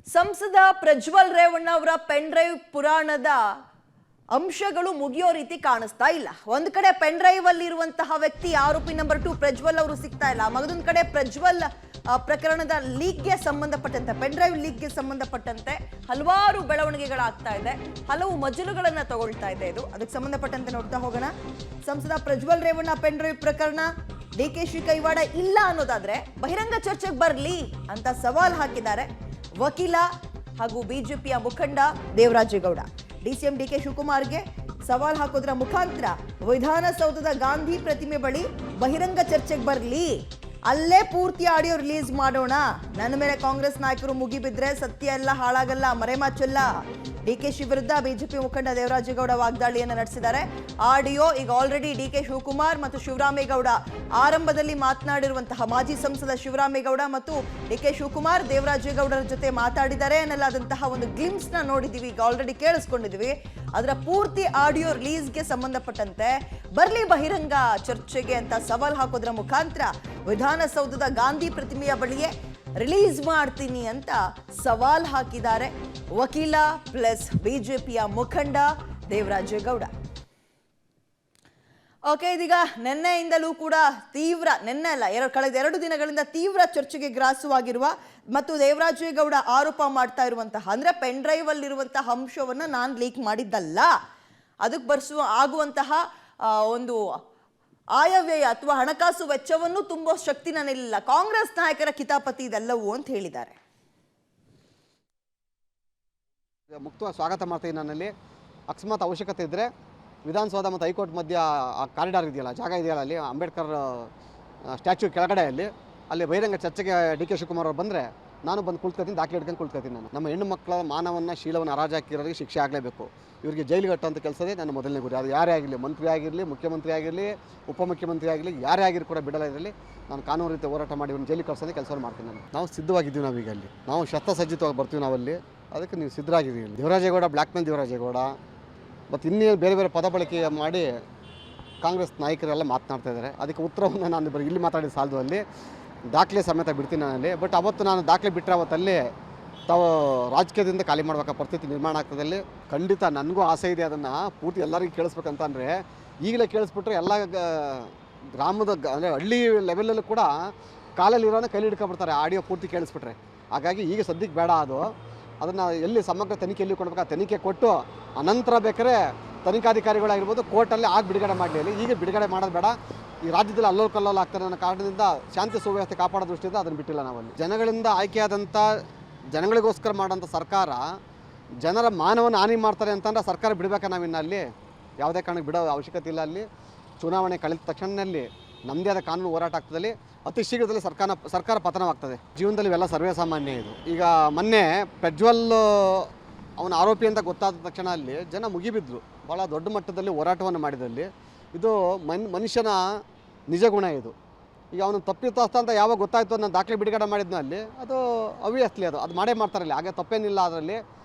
ಸಂಸದ ಪ್ರಜ್ವಲ್ ರೇವಣ್ಣ ಅವರ pen drive ಪುರಾಣದ ಅಂಶಗಳು ಮುಗಿಯೋ ರೀತಿ ಕಾಣಿಸ್ತಾ ಇಲ್ಲ. ಒಂದ್ ಕಡೆ ಪೆನ್ ಡ್ರೈವ್ ಅಲ್ಲಿ ಇರುವಂತಹ ವ್ಯಕ್ತಿ ಆರೋಪಿ ನಂಬರ್ 2 ಪ್ರಜ್ವಲ್ ಅವರು ಸಿಗ್ತಾ ಇಲ್ಲ. ಮಗದೊಂದ್ ಕಡೆ ಪ್ರಜ್ವಲ್ ಪ್ರಕರಣದ ಲೀಕ್ಗೆ ಸಂಬಂಧಪಟ್ಟಂತೆ ಪೆನ್ ಡ್ರೈವ್ ಲೀಕ್ಗೆ ಸಂಬಂಧಪಟ್ಟಂತೆ ಹಲವಾರು ಬೆಳವಣಿಗೆಗಳಾಗ್ತಾ ಇದೆ, ಹಲವು ಮಜಲುಗಳನ್ನ ತಗೊಳ್ತಾ ಇದೆ. ಇದು ಅದಕ್ಕೆ ಸಂಬಂಧಪಟ್ಟಂತೆ ನೋಡ್ತಾ ಹೋಗೋಣ. ಸಂಸದ ಪ್ರಜ್ವಲ್ ರೇವಣ್ಣ ಪೆನ್ ಡ್ರೈವ್ ಪ್ರಕರಣ ಡಿಕೆಶಿ ಕೈವಾಡ ಇಲ್ಲ ಅನ್ನೋದಾದ್ರೆ ಬಹಿರಂಗ ಚರ್ಚೆಗೆ ಬರಲಿ ಅಂತ ಸವಾಲ್ ಹಾಕಿದ್ದಾರೆ ವಕೀಲ ಹಾಗೂ ಬಿಜೆಪಿಯ ಮುಖಂಡ ದೇವರಾಜೇಗೌಡ. ಡಿಸಿಎಂ ಡಿಕೆ ಶಿವಕುಮಾರ್ಗೆ ಸವಾಲ್ ಹಾಕೋದ್ರ ಮುಖಾಂತರ ವಿಧಾನಸೌಧದ ಗಾಂಧಿ ಪ್ರತಿಮೆ ಬಳಿ ಬಹಿರಂಗ ಚರ್ಚೆಗೆ ಬರಲಿ, ಅಲ್ಲೇ ಪೂರ್ತಿ ಆಡಿಯೋ ರಿಲೀಸ್ ಮಾಡೋಣ. ನನ್ನ ಮೇಲೆ ಕಾಂಗ್ರೆಸ್ ನಾಯಕರು ಮುಗಿಬಿದ್ರೆ ಸತ್ಯ ಎಲ್ಲ ಹಾಳಾಗಲ್ಲ, ಮರೆಮಾಚಲ್ಲ. ಡಿಕೆಶಿ ವಿರುದ್ಧ ಬಿಜೆಪಿ ಮುಖಂಡ ದೇವರಾಜೇಗೌಡ ವಾಗ್ದಾಳಿಯನ್ನು ನಡೆಸಿದ್ದಾರೆ. ಆಡಿಯೋ ಈಗ ಆಲ್ರೆಡಿ ಡಿಕೆ ಶಿವಕುಮಾರ್ ಮತ್ತು ಶಿವರಾಮೇಗೌಡ ಆರಂಭದಲ್ಲಿ ಮಾತನಾಡಿರುವಂತಹ ಮಾಜಿ ಸಂಸದ ಶಿವರಾಮೇಗೌಡ ಮತ್ತು ಡಿಕೆ ಶಿವಕುಮಾರ್ ದೇವರಾಜೇಗೌಡರ ಜೊತೆ ಮಾತಾಡಿದ್ದಾರೆ ಅನ್ನಲಾದಂತಹ ಒಂದು ಗ್ಲಿಮ್ಸ್ ನ ನೋಡಿದೀವಿ, ಈಗ ಆಲ್ರೆಡಿ ಕೇಳಿಸ್ಕೊಂಡಿದೀವಿ. ಅದರ ಪೂರ್ತಿ ಆಡಿಯೋ ರಿಲೀಸ್ಗೆ ಸಂಬಂಧಪಟ್ಟಂತೆ ಬರ್ಲಿ ಬಹಿರಂಗ ಚರ್ಚೆಗೆ ಅಂತ ಸವಾಲ್ ಹಾಕೋದ್ರ ಮುಖಾಂತರ ವಿಧಾನಸೌಧದ ಗಾಂಧಿ ಪ್ರತಿಮೆಯ ಬಳಿಯೇ ರಿಲೀಸ್ ಮಾಡ್ತೀನಿ ಅಂತ ಸವಾಲ್ ಹಾಕಿದ್ದಾರೆ ವಕೀಲ ಪ್ಲಸ್ ಬಿಜೆಪಿಯ ಮುಖಂಡ ದೇವರಾಜೇಗೌಡ. ಓಕೆ, ಇದೀಗ ನಿನ್ನೆಯಿಂದಲೂ ಕೂಡ ನಿನ್ನೆ ಅಲ್ಲ ಕಳೆದ 2 ದಿನಗಳಿಂದ ತೀವ್ರ ಚರ್ಚೆಗೆ ಗ್ರಾಸವಾಗಿರುವ ಮತ್ತು ದೇವರಾಜೇಗೌಡ ಆರೋಪ ಮಾಡ್ತಾ ಇರುವಂತಹ ಅಂದ್ರೆ ಪೆನ್ ಡ್ರೈವ್ ಅಲ್ಲಿರುವಂತಹ ಅಂಶವನ್ನ ನಾನು ಲೀಕ್ ಮಾಡಿದ್ದಲ್ಲ, ಅದಕ್ಕೆ ಆಗುವಂತಹ ಒಂದು ಆಯವ್ಯಯ ಅಥವಾ ಹಣಕಾಸು ವೆಚ್ಚವನ್ನು ತುಂಬೋ ಶಕ್ತಿ ನನ್ನಿಲ್ಲ, ಕಾಂಗ್ರೆಸ್ ನಾಯಕರ ಕಿತಾಪತಿ ಇದೆಲ್ಲವೂ ಅಂತ ಹೇಳಿದ್ದಾರೆ. ಮುಕ್ತವಾಗಿ ಸ್ವಾಗತ ಮಾಡ್ತೀನಿ. ನನ್ನಲ್ಲಿ ಅಕಸ್ಮಾತ್ ಅವಶ್ಯಕತೆ ಇದ್ದರೆ ವಿಧಾನಸೌಧ ಮತ್ತು ಹೈಕೋರ್ಟ್ ಮಧ್ಯ ಆ ಕಾರಿಡಾರ್ ಇದೆಯಲ್ಲ, ಜಾಗ ಇದೆಯಲ್ಲ, ಅಲ್ಲಿ ಅಂಬೇಡ್ಕರ್ ಸ್ಟ್ಯಾಚ್ಯೂ ಕೆಳಗಡೆ ಅಲ್ಲಿ ಬಹಿರಂಗ ಚರ್ಚೆಗೆ ಡಿ ಕೆ ಶಿವಕುಮಾರ್ ಅವರು ಬಂದರೆ ನಾನು ಬಂದು ಕುಳ್ತ್ಕೊತೀನಿ, ದಾಖಲೆ ಹಿಡ್ಕೊಂಡು ಕುಳ್ತ್ಕೊತೀನಿ. ನಮ್ಮ ಹೆಣ್ಣು ಮಕ್ಕಳ ಮಾನವನ್ನು ಶೀಲವನ್ನು ಹರಾಜಾಕಿರೋರಿಗೆ ಶಿಕ್ಷೆ ಆಗಲೇಬೇಕು. ಇವರಿಗೆ ಜೈಲಿಗೆ ಕಟ್ಟುವಂಥ ಕೆಲಸದೇ ನನ್ನ ಮೊದಲನೇ ಗುರಿ. ಅದು ಯಾರೇ ಆಗಿರಲಿ, ಮಂತ್ರಿ ಆಗಿರಲಿ, ಮುಖ್ಯಮಂತ್ರಿ ಆಗಿರಲಿ, ಉಪಮುಖ್ಯಮಂತ್ರಿ ಆಗಿರಲಿ, ಯಾರೇ ಆಗಿರು ಕೂಡ ಬಿಡಲ್ಲ. ಇದರಲ್ಲಿ ನಾನು ಕಾನೂನು ರೀತಿ ಹೋರಾಟ ಮಾಡಿ ಇವ್ರನ್ನ ಜೈಲಿಗೆ ಕಳ್ಸೋದೇ ಕೆಲಸವನ್ನು ಮಾಡ್ತೀನಿ. ನಾವು ಸಿದ್ಧವಾಗಿದ್ದೀವಿ. ನಾವೀಗ ಅಲ್ಲಿ ನಾವು ಶಸ್ತ್ರಸಜ್ಜಿತವಾಗಿ ಬರ್ತೀವಿ. ನಾವಲ್ಲಿ ಅದಕ್ಕೆ ನೀವು ಸಿದ್ಧರಾಗಿದ್ದೀವಿ. ದೇವರಾಜೇಗೌಡ ಬ್ಲ್ಯಾಕ್ ಮೇಲ್ ದೇವರಾಜೇಗೌಡ ಮತ್ತು ಇನ್ನೇನು ಬೇರೆ ಬೇರೆ ಪದ ಬಳಕೆ ಮಾಡಿ ಕಾಂಗ್ರೆಸ್ ನಾಯಕರೆಲ್ಲ ಮಾತನಾಡ್ತಾ ಇದ್ದಾರೆ. ಅದಕ್ಕೆ ಉತ್ತರವನ್ನು ನಾನು ಇಲ್ಲಿ ಮಾತಾಡಿದ ಸಾಲದು ಅಲ್ಲಿ ದಾಖಲೆ ಸಮೇತ ಬಿಡ್ತೀನಿ ನಾನಲ್ಲಿ. ಬಟ್ ಅವತ್ತು ನಾನು ದಾಖಲೆ ಬಿಟ್ಟರೆ ಅವತ್ತಲ್ಲಿ ತಾವು ರಾಜಕೀಯದಿಂದ ಖಾಲಿ ಮಾಡಬೇಕಾದ ಪರಿಸ್ಥಿತಿ ನಿರ್ಮಾಣ ಆಗ್ತದಲ್ಲಿ ಖಂಡಿತ ನನಗೂ ಆಸೆ ಇದೆ. ಅದನ್ನು ಪೂರ್ತಿ ಎಲ್ಲರಿಗೂ ಕೇಳಿಸ್ಬೇಕಂತಂದರೆ ಈಗಲೇ ಕೇಳಿಸ್ಬಿಟ್ರೆ ಎಲ್ಲ ಗ್ರಾಮದ ಅಂದರೆ ಹಳ್ಳಿ ಲೆವೆಲಲ್ಲೂ ಕೂಡ ಕಾಲಲ್ಲಿರೋನ ಕೈಲಿ ಹಿಡ್ಕೊಬಿಡ್ತಾರೆ ಆಡಿಯೋ ಪೂರ್ತಿ ಕೇಳಿಸ್ಬಿಟ್ರೆ. ಹಾಗಾಗಿ ಈಗ ಸದ್ಯಕ್ಕೆ ಬೇಡ. ಅದನ್ನು ಎಲ್ಲಿ ಸಮಗ್ರ ತನಿಖೆಯಲ್ಲಿ ಕೊಡಬೇಕು, ಆ ತನಿಖೆ ಕೊಟ್ಟು ಅನಂತರ ಬೇಕಾದ್ರೆ ತನಿಖಾಧಿಕಾರಿಗಳಾಗಿರ್ಬೋದು ಕೋರ್ಟಲ್ಲಿ ಬಿಡುಗಡೆ ಮಾಡಲಿ. ಈಗ ಬಿಡುಗಡೆ ಮಾಡೋದು ಬೇಡ. ಈ ರಾಜ್ಯದಲ್ಲಿ ಅಲ್ಲೋಲ್ ಕಲ್ಲೋಲ್ ಆಗ್ತಾರೆ ಅನ್ನೋ ಕಾರಣದಿಂದ ಶಾಂತಿ ಸುವ್ಯವಸ್ಥೆ ಕಾಪಾಡೋ ದೃಷ್ಟಿಯಿಂದ ಅದನ್ನು ಬಿಟ್ಟಿಲ್ಲ. ನಾವಲ್ಲಿ ಜನಗಳಿಂದ ಆಯ್ಕೆಯಾದಂಥ ಜನಗಳಿಗೋಸ್ಕರ ಮಾಡೋಂಥ ಸರ್ಕಾರ ಜನರ ಮಾನವನ್ನು ಹಾನಿ ಮಾಡ್ತಾರೆ ಅಂತಂದ್ರೆ ಸರ್ಕಾರ ಬಿಡಬೇಕಾ? ನಾವಿನ್ನು ಅಲ್ಲಿ ಯಾವುದೇ ಕಾರಣಕ್ಕೆ ಬಿಡೋ ಅವಶ್ಯಕತೆ ಇಲ್ಲ. ಅಲ್ಲಿ ಚುನಾವಣೆ ಕಳೆದ ತಕ್ಷಣದಲ್ಲಿ ನಮ್ಮದೇ ಆದ ಕಾನೂನು ಹೋರಾಟ ಆಗ್ತದಲ್ಲಿ ಅತಿ ಶೀಘ್ರದಲ್ಲಿ ಸರ್ಕಾರ ಪತನವಾಗ್ತದೆ. ಜೀವನದಲ್ಲಿ ಇವೆಲ್ಲ ಸರ್ವೇ ಸಾಮಾನ್ಯ. ಇದು ಈಗ ಮೊನ್ನೆ ಪ್ರಜ್ವಲ್ ಅವನ ಆರೋಪಿ ಅಂತ ಗೊತ್ತಾದ ತಕ್ಷಣ ಅಲ್ಲಿ ಜನ ಮುಗಿಬಿದ್ರು. ಭಾಳ ದೊಡ್ಡ ಮಟ್ಟದಲ್ಲಿ ಹೋರಾಟವನ್ನು ಮಾಡಿದಲ್ಲಿ ಇದು ಮನುಷ್ಯನ ನಿಜ ಗುಣ. ಇದು ಈಗ ಅವನು ತಪ್ಪಿತಸ್ಥ ಅಂತ ಯಾವಾಗ ಗೊತ್ತಾಯಿತು ನಾನು ದಾಖಲೆ ಬಿಡುಗಡೆ ಮಾಡಿದ್ನ ಅಲ್ಲಿ ಅದು ಅವಿಯಸ್ಲಿ ಅದು ಮಾಡೇ ಮಾಡ್ತಾರಲ್ಲಿ. ಹಾಗೆ ತಪ್ಪೇನಿಲ್ಲ. ಅದರಲ್ಲಿ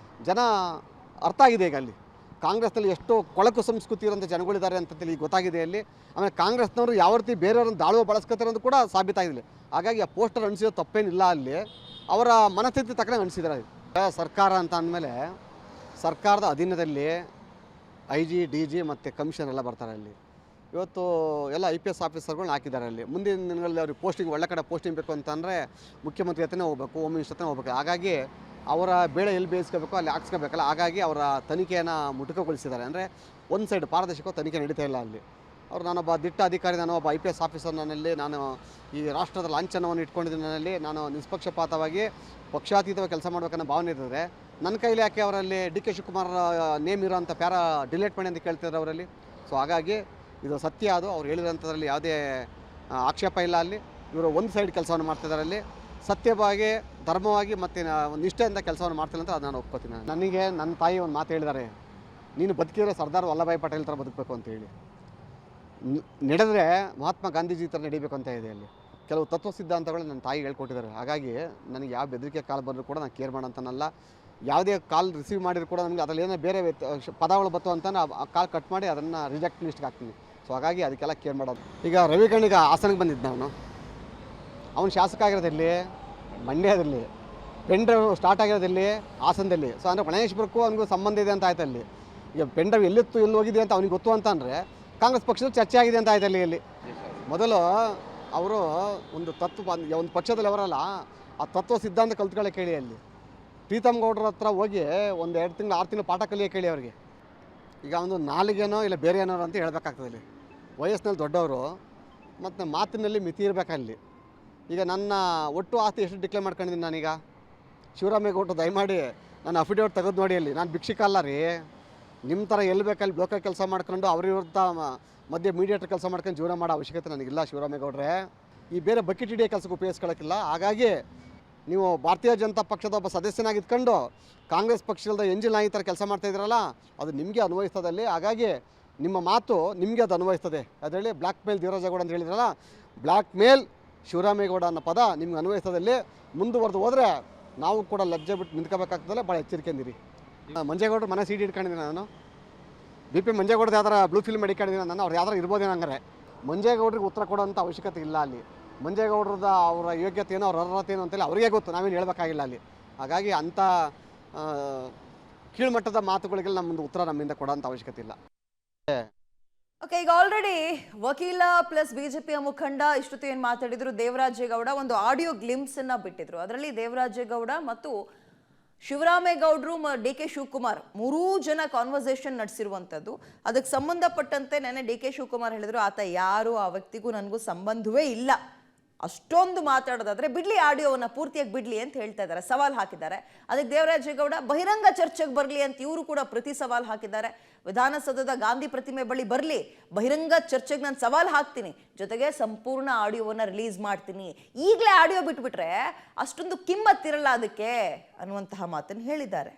ಜನ ಅರ್ಥ ಆಗಿದೆ. ಈಗ ಅಲ್ಲಿ ಕಾಂಗ್ರೆಸ್ನಲ್ಲಿ ಎಷ್ಟು ಕೊಳಕು ಸಂಸ್ಕೃತಿ ಇರೋಂಥ ಜನಗಳಿದ್ದಾರೆ ಅಂತೇಳಿ ಗೊತ್ತಾಗಿದೆ ಅಲ್ಲಿ. ಆಮೇಲೆ ಕಾಂಗ್ರೆಸ್ನವರು ಯಾವ ರೀತಿ ಬೇರೆಯವ್ರನ್ನ ದಾಳುವ ಬಳಸ್ಕೊತಾರೆ ಅಂತ ಕೂಡ ಸಾಬೀತಾಗಿದೆ. ಹಾಗಾಗಿ ಆ ಪೋಸ್ಟರ್ ಅನಿಸಿರೋ ತಪ್ಪೇನಿಲ್ಲ. ಅಲ್ಲಿ ಅವರ ಮನಸ್ಥಿತಿ ತಕ್ಕಂಗೆ ಅನಿಸಿದ್ದಾರೆ. ಸರ್ಕಾರ ಅಂತ ಅಂದಮೇಲೆ ಸರ್ಕಾರದ ಅಧೀನದಲ್ಲಿ IG DG ಮತ್ತು ಕಮಿಷನ್ ಎಲ್ಲ ಬರ್ತಾರೆ. ಅಲ್ಲಿ ಇವತ್ತು ಎಲ್ಲ IPS ಆಫೀಸರ್ಗಳನ್ನ ಹಾಕಿದ್ದಾರೆ. ಅಲ್ಲಿ ಮುಂದಿನ ದಿನಗಳಲ್ಲಿ ಅವ್ರಿಗೆ ಪೋಸ್ಟಿಂಗ್ ಒಳ್ಳೆ ಕಡೆ ಪೋಸ್ಟಿಂಗ್ ಬೇಕು ಅಂತಂದರೆ ಮುಖ್ಯಮಂತ್ರಿ ಹತ್ರನೇ ಹೋಗ್ಬೇಕು, ಹೋಮ್ ಮಿನಿಸ್ಟರ್ ಹತ್ರನೇ ಹೋಗ್ಬೇಕು. ಹಾಗಾಗಿ ಅವರ ಬೇಳೆ ಎಲ್ಲಿ ಬೇಯಿಸ್ಕೋಬೇಕು ಅಲ್ಲಿ ಹಾಕ್ಸ್ಕೋಬೇಕಲ್ಲ. ಹಾಗಾಗಿ ಅವರ ತನಿಖೆಯನ್ನು ಮುಟುಕಗೊಳಿಸಿದ್ದಾರೆ. ಅಂದರೆ ಒಂದು ಸೈಡ್ ಪಾರದರ್ಶಕ ತನಿಖೆ ನಡೀತಾ ಇಲ್ಲ ಅಲ್ಲಿ. ನಾನೊಬ್ಬ ದಿಟ್ಟ ಅಧಿಕಾರಿ, ನಾನೊಬ್ಬ IPS ಆಫೀಸರ್, ನಾನು ಈ ರಾಷ್ಟ್ರದ ಲಾಂಛನವನ್ನು ಇಟ್ಕೊಂಡಿದ್ದೀನಿ. ನಾನು ನಿಷ್ಪಕ್ಷಪಾತವಾಗಿ ಪಕ್ಷಾತೀತವಾಗಿ ಕೆಲಸ ಮಾಡಬೇಕನ್ನೋ ಭಾವನೆ ಇರ್ತದೆ. ನನ್ನ ಕೈಲಿ ಯಾಕೆ ಅವರಲ್ಲಿ ಡಿ ಕೆ ಶಿವಕುಮಾರ್ ನೇಮ್ ಇರೋಂಥ ಡಿಲೀಟ್ ಮಾಡಿ ಅಂತ ಕೇಳ್ತಿದ್ದಾರೆ ಅವರಲ್ಲಿ. ಸೊ ಹಾಗಾಗಿ ಇದು ಸತ್ಯ. ಅದು ಅವ್ರು ಹೇಳಿರೋಂಥದ್ರಲ್ಲಿ ಯಾವುದೇ ಆಕ್ಷೇಪ ಇಲ್ಲ. ಅಲ್ಲಿ ಇವರು ಒಂದು ಸೈಡ್ ಕೆಲಸವನ್ನು ಮಾಡ್ತಿದ್ದಾರೆ. ಅಲ್ಲಿ ಸತ್ಯವಾಗಿ ಧರ್ಮವಾಗಿ ಮತ್ತು ನಿಷ್ಠೆಯಿಂದ ಕೆಲಸವನ್ನು ಮಾಡ್ತಿಲ್ಲ ಅಂತ ಅದು ನಾನು ಒಪ್ಕೋತೀನಿ. ನನಗೆ ನನ್ನ ತಾಯಿ ಒಂದು ಮಾತು ಹೇಳಿದ್ದಾರೆ, ನೀನು ಬದುಕಿದ್ರೆ ಸರ್ದಾರ್ ವಲ್ಲಭಾಯ್ ಪಟೇಲ್ ಥರ ಬದುಕಬೇಕು ಅಂತೇಳಿ. ನಡೆದರೆ ಮಹಾತ್ಮ ಗಾಂಧೀಜಿ ಥರ ನಡಿಬೇಕು ಅಂತ ಇದೆ. ಅಲ್ಲಿ ಕೆಲವು ತತ್ವ ಸಿದ್ಧಾಂತಗಳು ನನ್ನ ತಾಯಿ ಹೇಳ್ಕೊಟ್ಟಿದ್ದಾರೆ. ಹಾಗಾಗಿ ನನಗೆ ಯಾವ ಬೆದರಿಕೆ ಕಾಲ್ ಬಂದರೂ ಕೂಡ ನಾನು ಕೇರ್ ಮಾಡೋಂತನಲ್ಲ. ಯಾವುದೇ ಕಾಲ್ ರಿಸೀವ್ ಮಾಡಿದ್ರು ಕೂಡ ನನಗೆ ಅದರಲ್ಲಿ ಏನೋ ಬೇರೆ ಪದಗಳು ಬತ್ತು ಅಂತ ಆ ಕಾಲ್ ಕಟ್ ಮಾಡಿ ಅದನ್ನು ರಿಜೆಕ್ಟ್ ಲಿಸ್ಟ್ಗೆ ಹಾಕ್ತೀನಿ. ಸೊ ಹಾಗಾಗಿ ಅದಕ್ಕೆಲ್ಲ ಕೇರ್ ಮಾಡೋದು. ಈಗ ರವಿಕರ್ಣಿಗೆ ಹಾಸನಕ್ಕೆ ಬಂದಿದ್ದು ಅವನು ಶಾಸಕ ಆಗಿರೋದಿಲ್ಲಿ ಮಂಡ್ಯದಲ್ಲಿ ಪೆನ್ ಡ್ರೈವ್ ಸ್ಟಾರ್ಟ್ ಆಗಿರೋದಲ್ಲಿ ಹಾಸನದಲ್ಲಿ. ಸೊ ಅಂದರೆ ಗಣೇಶ್ಪುರಕ್ಕೂ ಅವನಿಗೂ ಸಂಬಂಧ ಇದೆ ಅಂತ ಆಯ್ತು ಅಲ್ಲಿ. ಈಗ ಪೆನ್ ಡ್ರೈವ್ ಎಲ್ಲಿತ್ತು ಎಲ್ಲಿ ಹೋಗಿದೆ ಅಂತ ಅವ್ನಿಗೆ ಗೊತ್ತು ಅಂತ ಅಂದರೆ ಕಾಂಗ್ರೆಸ್ ಪಕ್ಷದಲ್ಲಿ ಚರ್ಚೆ ಆಗಿದೆ ಅಂತ ಆಯ್ತು ಅಲ್ಲಿ. ಮೊದಲು ಅವರು ಒಂದು ಒಂದು ಪಕ್ಷದಲ್ಲಿ ಅವರಲ್ಲ, ಆ ತತ್ವ ಸಿದ್ಧಾಂತ ಕಲ್ತ್ಕೊಳ್ಳೋ ಕೇಳಿ ಅಲ್ಲಿ. ಪ್ರೀತಮ್ ಗೌಡ್ರ ಹತ್ರ ಹೋಗಿ ಒಂದು 2 ತಿಂಗಳು 6 ತಿಂಗಳು ಪಾಠ ಕಲಿಯೋ ಕೇಳಿ ಅವ್ರಿಗೆ. ಈಗ ಒಂದು ನಾಲಿಗೆನೋ ಇಲ್ಲ ಬೇರೆ ಏನೋ ಅಂತ ಹೇಳ್ಬೇಕಾಗ್ತದೆ ಅಲ್ಲಿ. ವಯಸ್ಸಿನಲ್ಲಿ ದೊಡ್ಡವರು ಮತ್ತು ಮಾತಿನಲ್ಲಿ ಮಿತಿ ಇರಬೇಕಲ್ಲಿ. ಈಗ ನನ್ನ ಒಟ್ಟು ಆಸ್ತಿ ಎಷ್ಟು ಡಿಕ್ಲೇರ್ ಮಾಡ್ಕೊಂಡಿದ್ದೀನಿ ನಾನೀಗ. ಶಿವರಾಮೇಗೌಡರು ದಯಮಾಡಿ ನಾನು ಅಫಿಡೇವಿಟ್ ತೆಗೆದು ನೋಡಿ ಅಲ್ಲಿ. ನಾನು ಭಿಕ್ಷಿಕ ಅಲ್ಲ ರೀ, ನಿಮ್ಮ ಥರ ಎಲ್ಲಿ ಬೇಕಲ್ಲಿ ಲೋಕಲ್ ಕೆಲಸ ಮಾಡ್ಕೊಂಡು ಅವ್ರ ವಿರುದ್ಧ ಮಧ್ಯೆ ಮೀಡಿಯೇಟರ್ ಕೆಲಸ ಮಾಡ್ಕೊಂಡು ಜೀವನ ಮಾಡೋ ಅವಶ್ಯಕತೆ ನನಗಿಲ್ಲ ಶಿವರಾಮೇಗೌಡ್ರೆ. ಈ ಬೇರೆ ಬಕೆಟ್ ಹಿಡಿಯೋ ಕೆಲಸಕ್ಕೆ ಉಪಯೋಗಿಸ್ಕೊಳ್ಳೋಕ್ಕಿಲ್ಲ. ಹಾಗಾಗಿ ನೀವು ಭಾರತೀಯ ಜನತಾ ಪಕ್ಷದ ಒಬ್ಬ ಸದಸ್ಯನಾಗಿ ಇದ್ಕೊಂಡು ಕಾಂಗ್ರೆಸ್ ಪಕ್ಷದ ಎಂಜಿಲ್ ನಾಯಿ ಥರ ಕೆಲಸ ಮಾಡ್ತಾಯಿದ್ದೀರಲ್ಲ, ಅದು ನಿಮಗೆ ಅನ್ವಯಿಸ್ತದಲ್ಲಿ. ಹಾಗಾಗಿ ನಿಮ್ಮ ಮಾತು ನಿಮಗೆ ಅದು ಅನ್ವಯಿಸ್ತದೆ. ಅದರಲ್ಲಿ ಬ್ಲ್ಯಾಕ್ ಮೇಲ್ ದೇವರಾಜೇಗೌಡ ಅಂತ ಹೇಳಿದ್ರಲ್ಲ, ಬ್ಲ್ಯಾಕ್ ಮೇಲ್ ಶಿವರಾಮೇಗೌಡ ಅನ್ನೋ ಪದ ನಿಮ್ಗೆ ಅನ್ವಯಿಸ್ತದಲ್ಲಿ. ಮುಂದುವರೆದು ಹೋದರೆ ನಾವು ಕೂಡ ಲಜ್ಜೆ ಬಿಟ್ಟು ನಿಂತ್ಕೋಬೇಕಾಗ್ತದಲ್ಲ, ಭಾಳ ಎಚ್ಚರಿಕೆಂದಿರಿ. ಮಂಜೇಗೌಡರು ಮನೆ ಸೀಟ್ ಇಟ್ಕೊಂಡಿದ್ದೀನಿ ನಾನು. BP ಮಂಜೇಗೌಡರು ಯಾವ್ದಾರ ಬ್ಲೂ ಫಿಲ್ಮ್ ಹಿಡ್ಕೊಂಡಿದ್ದೀನಿ ನಾನು. ಅವ್ರು ಯಾವ್ದಾರು ಇರ್ಬೋದೇನೋ ಹಂಗಾರೆ. ಮಂಜೇಗೌಡರಿಗೆ ಉತ್ತರ ಕೊಡೋಂಥ ಅವಶ್ಯಕತೆ ಇಲ್ಲ ಅಲ್ಲಿ. ಮಂಜೇಗೌಡರದ ಅವರ ಯೋಗ್ಯತೆ ಏನೋ ಅವ್ರ ಅರ್ಹತೆ ಏನು ಅಂತೇಳಿ ಅವರಿಗೆ ಗೊತ್ತು, ನಾವೇನು ಹೇಳಬೇಕಾಗಿಲ್ಲ ಅಲ್ಲಿ. ಹಾಗಾಗಿ ಅಂಥ ಕೀಳ್ಮಟ್ಟದ ಮಾತುಗಳಿಗೆಲ್ಲ ನಮ್ಮದು ಉತ್ತರ ನಮ್ಮಿಂದ ಕೊಡೋಂಥ ಅವಶ್ಯಕತೆ ಇಲ್ಲ. ಓಕೆ, ಈಗ ಆಲ್ರೆಡಿ ವಕೀಲ ಪ್ಲಸ್ ಬಿಜೆಪಿಯ ಮುಖಂಡ ಇಷ್ಟೊತ್ತು ಏನು ಮಾತಾಡಿದ್ರು ದೇವರಾಜೇಗೌಡ ಒಂದು ಆಡಿಯೋ ಗ್ಲಿಮ್ಸ್ ಅನ್ನ ಬಿಟ್ಟಿದ್ರು. ಅದರಲ್ಲಿ ದೇವರಾಜೇಗೌಡ ಮತ್ತು ಶಿವರಾಮೇಗೌಡರು DK ಶಿವಕುಮಾರ್ 3 ಜನ ಕಾನ್ವರ್ಸೇಷನ್ ನಡೆಸಿರುವಂಥದ್ದು. ಅದಕ್ಕೆ ಸಂಬಂಧಪಟ್ಟಂತೆ ನೆನ್ನೆ DK ಶಿವಕುಮಾರ್ ಹೇಳಿದ್ರು ಆತ ಯಾರು, ಆ ವ್ಯಕ್ತಿಗೂ ನನಗೂ ಸಂಬಂಧವೇ ಇಲ್ಲ, ಅಷ್ಟೊಂದು ಮಾತಾಡೋದಾದ್ರೆ ಬಿಡ್ಲಿ, ಆಡಿಯೋವನ್ನ ಪೂರ್ತಿಯಾಗಿ ಬಿಡ್ಲಿ ಅಂತ ಹೇಳ್ತಾ ಇದ್ದಾರೆ, ಸವಾಲ್ ಹಾಕಿದ್ದಾರೆ. ಅದಕ್ಕೆ ದೇವರಾಜೇಗೌಡ ಬಹಿರಂಗ ಚರ್ಚೆಗೆ ಬರಲಿ ಅಂತ ಇವರು ಕೂಡ ಪ್ರತಿ ಸವಾಲ್ ಹಾಕಿದ್ದಾರೆ. ವಿಧಾನಸೌಧದ ಗಾಂಧಿ ಪ್ರತಿಮೆ ಬಳಿ ಬರಲಿ, ಬಹಿರಂಗ ಚರ್ಚೆಗೆ ನಾನು ಸವಾಲ್ ಹಾಕ್ತೀನಿ, ಜೊತೆಗೆ ಸಂಪೂರ್ಣ ಆಡಿಯೋವನ್ನ ರಿಲೀಸ್ ಮಾಡ್ತೀನಿ, ಈಗಲೇ ಆಡಿಯೋ ಬಿಟ್ಬಿಟ್ರೆ ಅಷ್ಟೊಂದು ಕಿಮ್ಮತ್ತಿರಲ್ಲ ಅದಕ್ಕೆ ಅನ್ನುವಂತಹ ಮಾತನ್ನು ಹೇಳಿದ್ದಾರೆ.